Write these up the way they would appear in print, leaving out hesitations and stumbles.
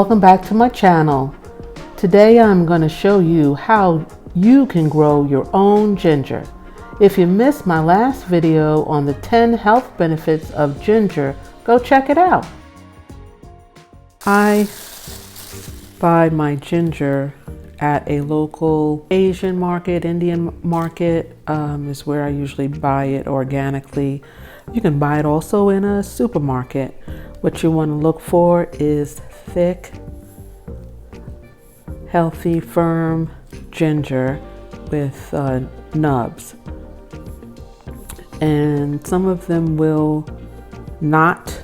Welcome back to my channel. Today I'm going to show you how you can grow your own ginger. If you missed my last video on the 10 health benefits of ginger, go check it out. I buy my ginger at a local Asian market, Indian market is where I usually buy it organically. You can buy it also in a supermarket. What you want to look for is thick, healthy, firm ginger with nubs. And some of them will not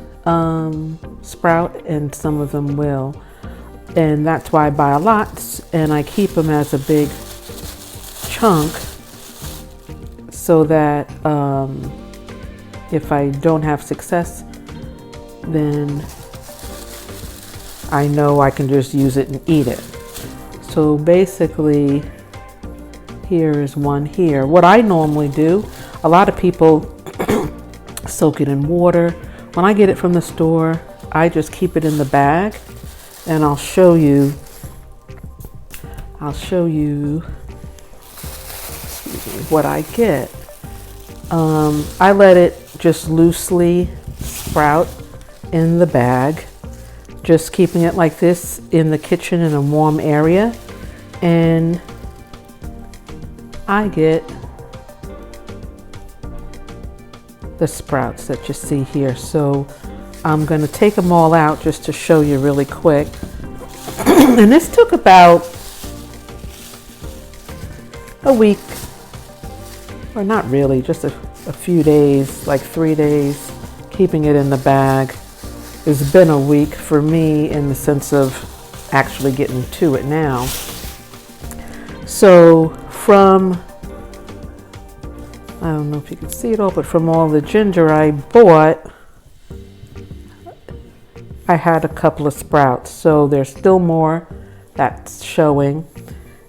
sprout and some of them will. And that's why I buy a lot and I keep them as a big chunk so that if I don't have success, then I know I can just use it and eat it. So basically, here is one here. What I normally do, a lot of people soak it in water. When I get it from the store, I just keep it in the bag, and I'll show you what I get. I let it just loosely sprout in the bag, just keeping it like this in the kitchen in a warm area, and I get the sprouts that you see here. So I'm going to take them all out just to show you really quick. And this took about a week, or not really, just a few days, like 3 days, keeping it in the bag. It's been a week for me in the sense of actually getting to it now. So from, I don't know if you can see it all, but from all the ginger I bought, I had a couple of sprouts. So there's still more that's showing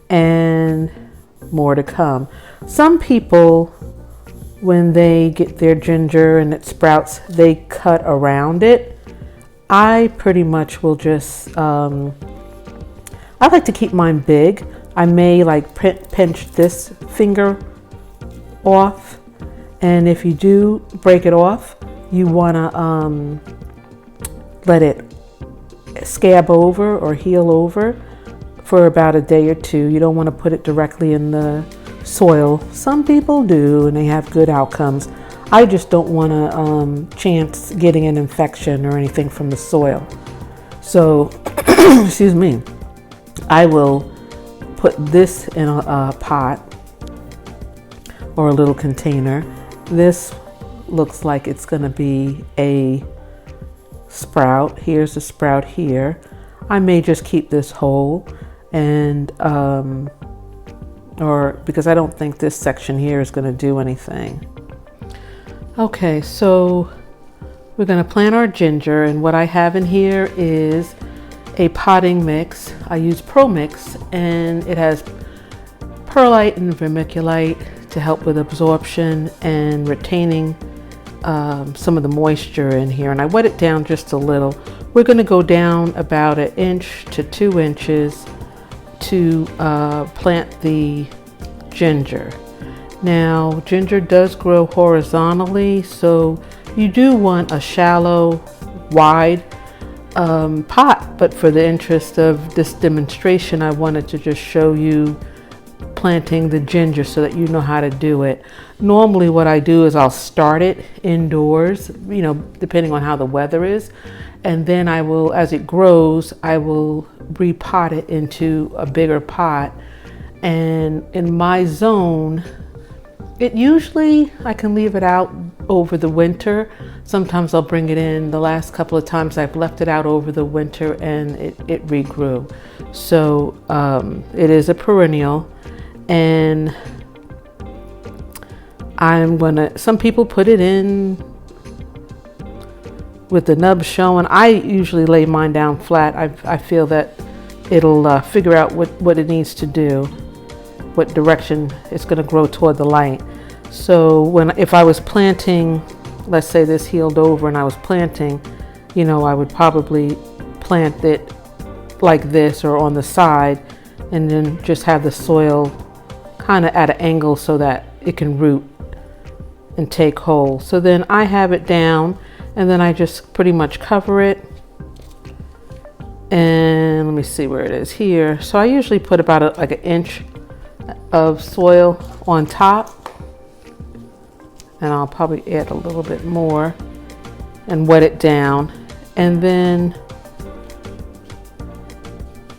and more to come. Some people, when they get their ginger and it sprouts, they cut around it. I pretty much will just, I like to keep mine big. I may like pinch this finger off. And if you do break it off, you wanna let it scab over or heal over for about a day or two. You don't wanna put it directly in the soil. Some people do and they have good outcomes. I just don't want to chance getting an infection or anything from the soil. So, excuse me, I will put this in a pot or a little container. This looks like it's going to be a sprout. Here's the sprout here. I may just keep this whole and or because I don't think this section here is going to do anything. Okay, so we're going to plant our ginger, and what I have in here is a potting mix. I use Pro Mix, and it has perlite and vermiculite to help with absorption and retaining some of the moisture in here, and I wet it down just a little. We're going to go down about 1 inch to 2 inches to plant the ginger. Now, ginger does grow horizontally, so you do want a shallow, wide pot, but for the interest of this demonstration, I wanted to just show you planting the ginger so that you know how to do it. Normally what I do is I'll start it indoors, you know, depending on how the weather is, and then I will, as it grows, I will repot it into a bigger pot. And in my zone, it usually, I can leave it out over the winter. Sometimes I'll bring it in. The last couple of times I've left it out over the winter and it regrew. So it is a perennial, and some people put it in with the nubs showing. I usually lay mine down flat. I feel that it'll figure out what it needs to do, what direction it's going to grow toward the light. So if I was planting, let's say this healed over and I was planting, you know, I would probably plant it like this or on the side, and then just have the soil kind of at an angle so that it can root and take hold. So then I have it down, and then I just pretty much cover it. And let me see where it is here. So I usually put about like an inch of soil on top, and I'll probably add a little bit more and wet it down. And then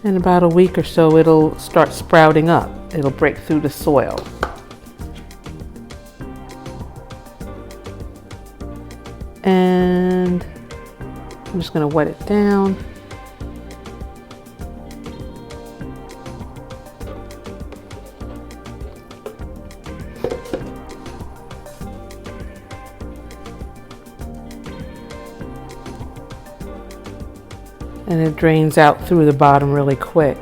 in about a week or so, it'll start sprouting up. It'll break through the soil. And I'm just going to wet it down. And it drains out through the bottom really quick.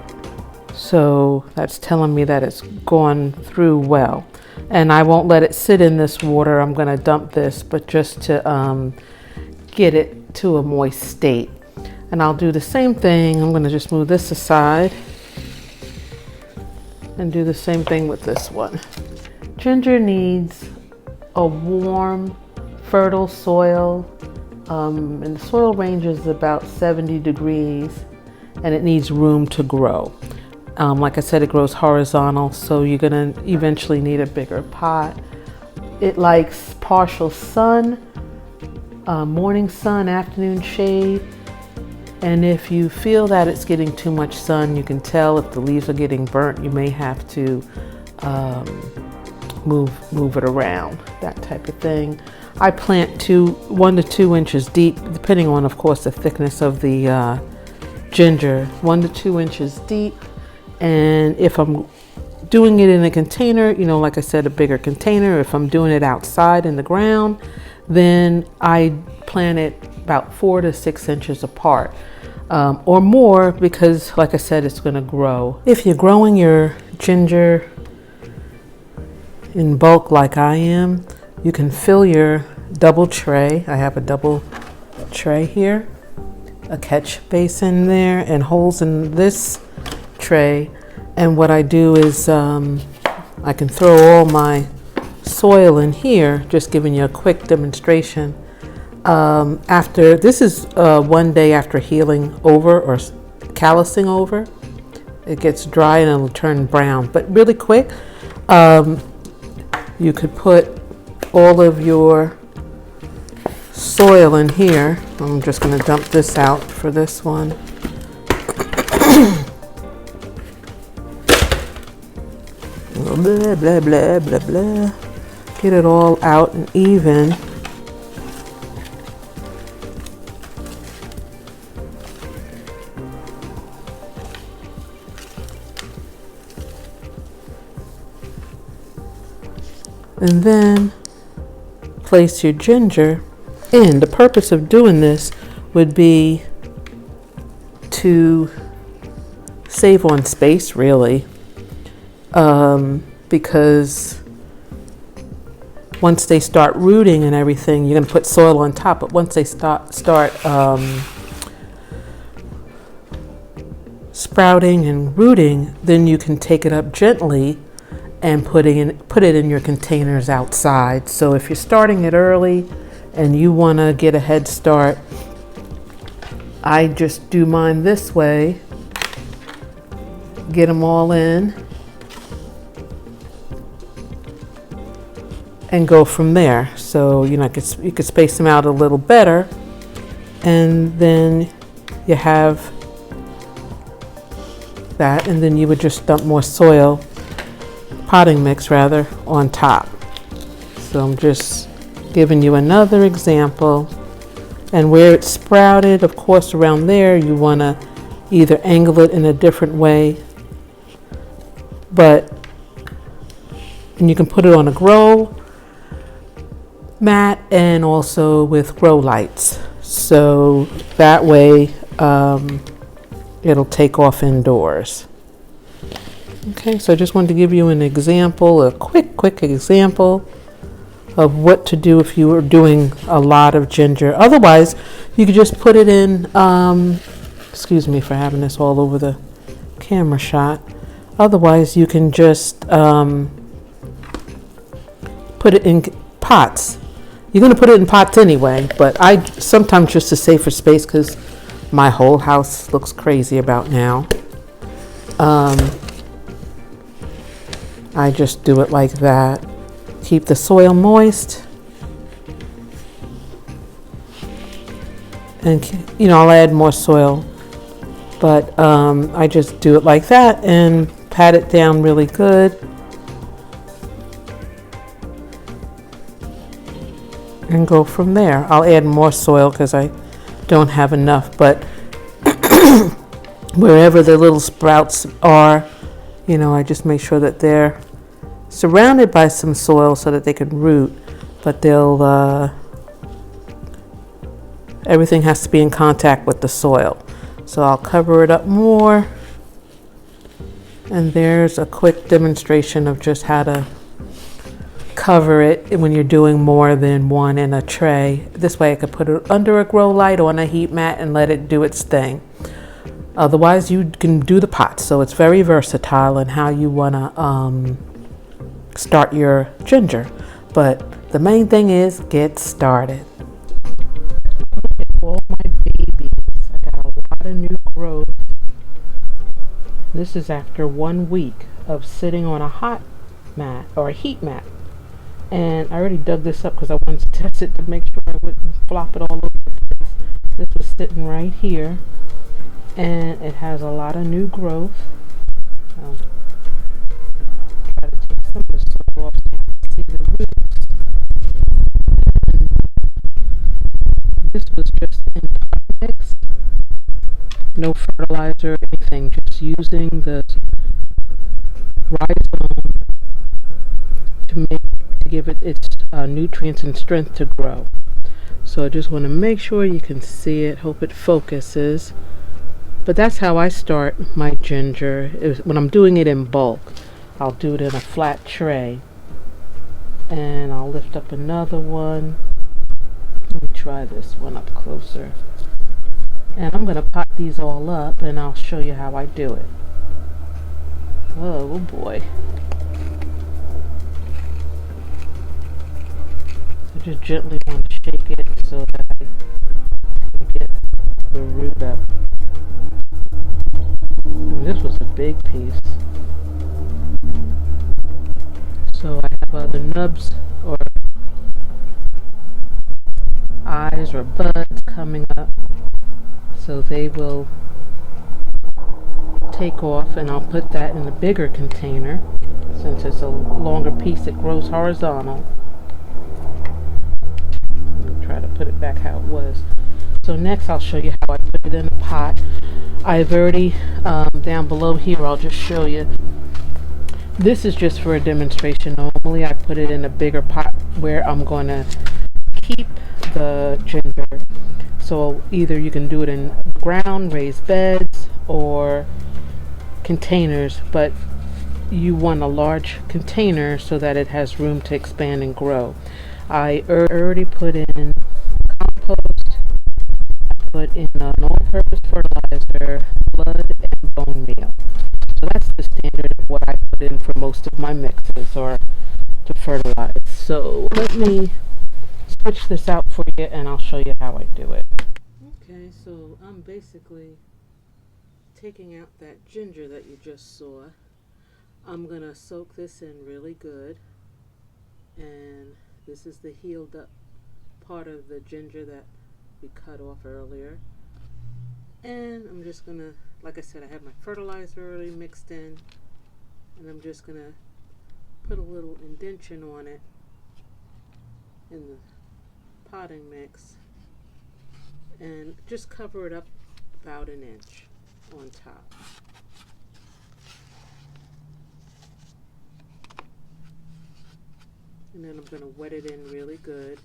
So that's telling me that it's gone through well. And I won't let it sit in this water. I'm going to dump this, but just to get it to a moist state. And I'll do the same thing. I'm going to just move this aside and do the same thing with this one. Ginger needs a warm, fertile soil. And the soil range is about 70 degrees, and it needs room to grow. Like I said, it grows horizontal, so you're gonna eventually need a bigger pot. It likes partial sun, morning sun, afternoon shade. And if you feel that it's getting too much sun, you can tell if the leaves are getting burnt, you may have to move it around, that type of thing. I plant 1 to 2 inches deep, depending on, of course, the thickness of the ginger, 1 to 2 inches deep. And if I'm doing it in a container, you know, like I said, a bigger container, if I'm doing it outside in the ground, then I plant it about 4 to 6 inches apart, or more, because like I said, it's going to grow. If you're growing your ginger in bulk like I am, you can fill your double tray. I have a double tray here, a catch basin there, and holes in this tray. And what I do is I can throw all my soil in here, just giving you a quick demonstration. After this is 1 day after healing over or callousing over. It gets dry and it'll turn brown, but really quick. You could put all of your soil in here. I'm just going to dump this out for this one. Blah, blah, blah, blah, blah. Get it all out and even. And then place your ginger in. The purpose of doing this would be to save on space, really, because once they start rooting and everything, you're going to put soil on top, but once they start sprouting and rooting, then you can take it up gently and put it in your containers outside. So if you're starting it early and you want to get a head start, I just do mine this way. Get them all in and go from there. So you could space them out a little better, and then you have that, and then you would just dump more soil, potting mix rather, on top. So I'm just giving you another example. And where it's sprouted, of course, around there, you want to either angle it in a different way, and you can put it on a grow mat and also with grow lights. So that way it'll take off indoors. Okay, so I just wanted to give you an example, a quick example of what to do if you were doing a lot of ginger. Otherwise, you could just put it in Excuse me for having this all over the camera shot. Otherwise, you can just put it in pots. You're going to put it in pots anyway, but I sometimes, just to save for space, because my whole house looks crazy about now, I just do it like that. Keep the soil moist. And, I'll add more soil, but I just do it like that and pat it down really good. And go from there. I'll add more soil because I don't have enough, but wherever the little sprouts are, I just make sure that they're surrounded by some soil so that they can root, but everything has to be in contact with the soil. So I'll cover it up more. And there's a quick demonstration of just how to cover it when you're doing more than one in a tray. This way I could put it under a grow light on a heat mat and let it do its thing. Otherwise, you can do the pots. So it's very versatile in how you want to start your ginger. But the main thing is get started. Look at all my babies. I got a lot of new growth. This is after 1 week of sitting on a hot mat or a heat mat. And I already dug this up because I wanted to test it to make sure I wouldn't flop it all over the place. This was sitting right here, and it has a lot of new growth. I'll try to take some of the soil off so you can see the roots. And this was just in pot mix, no fertilizer or anything, just using the rhizome to give it its nutrients and strength to grow. So I just want to make sure you can see it, hope it focuses. But that's how I start my ginger. When I'm doing it in bulk, I'll do it in a flat tray. And I'll lift up another one. Let me try this one up closer. And I'm going to pot these all up and I'll show you how I do it. Oh boy. I just gently want to shake it so that I can get the root up. And this was a big piece. So I have the nubs or eyes or buds coming up. So they will take off, and I'll put that in a bigger container since it's a longer piece. It grows horizontal. Try to put it back how it was. So next I'll show you how I put it in a pot. I've already down below here, I'll just show you. This is just for a demonstration. Normally I put it in a bigger pot where I'm going to keep the ginger. So either you can do it in ground, raised beds, or containers, but you want a large container so that it has room to expand and grow. I already put in compost, put in an all-purpose fertilizer, blood, and bone meal. So that's the standard of what I put in for most of my mixes or to fertilize. So let me switch this out for you and I'll show you how I do it. Okay, so I'm basically taking out that ginger that you just saw. I'm going to soak this in really good, and this is the healed up part of the ginger that we cut off earlier. And I'm just going to, like I said, I have my fertilizer already mixed in, and I'm just going to put a little indention on it in the potting mix and just cover it up about 1 inch on top. And then I'm going to wet it in really good.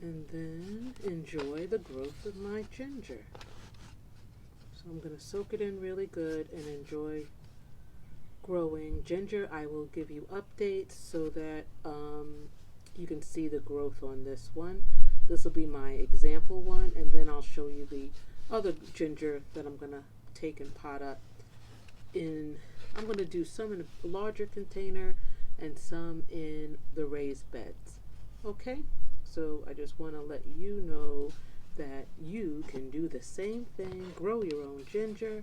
And then enjoy the growth of my ginger. So I'm going to soak it in really good and enjoy growing ginger. I will give you updates so that You can see the growth on this one. This will be my example one, and then I'll show you the other ginger that I'm going to take and pot up in. I'm going to do some in a larger container and some in the raised beds. Okay, so I just want to let you know that you can do the same thing, grow your own ginger,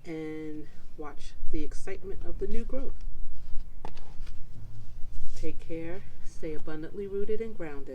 and watch the excitement of the new growth. Take care, stay abundantly rooted and grounded.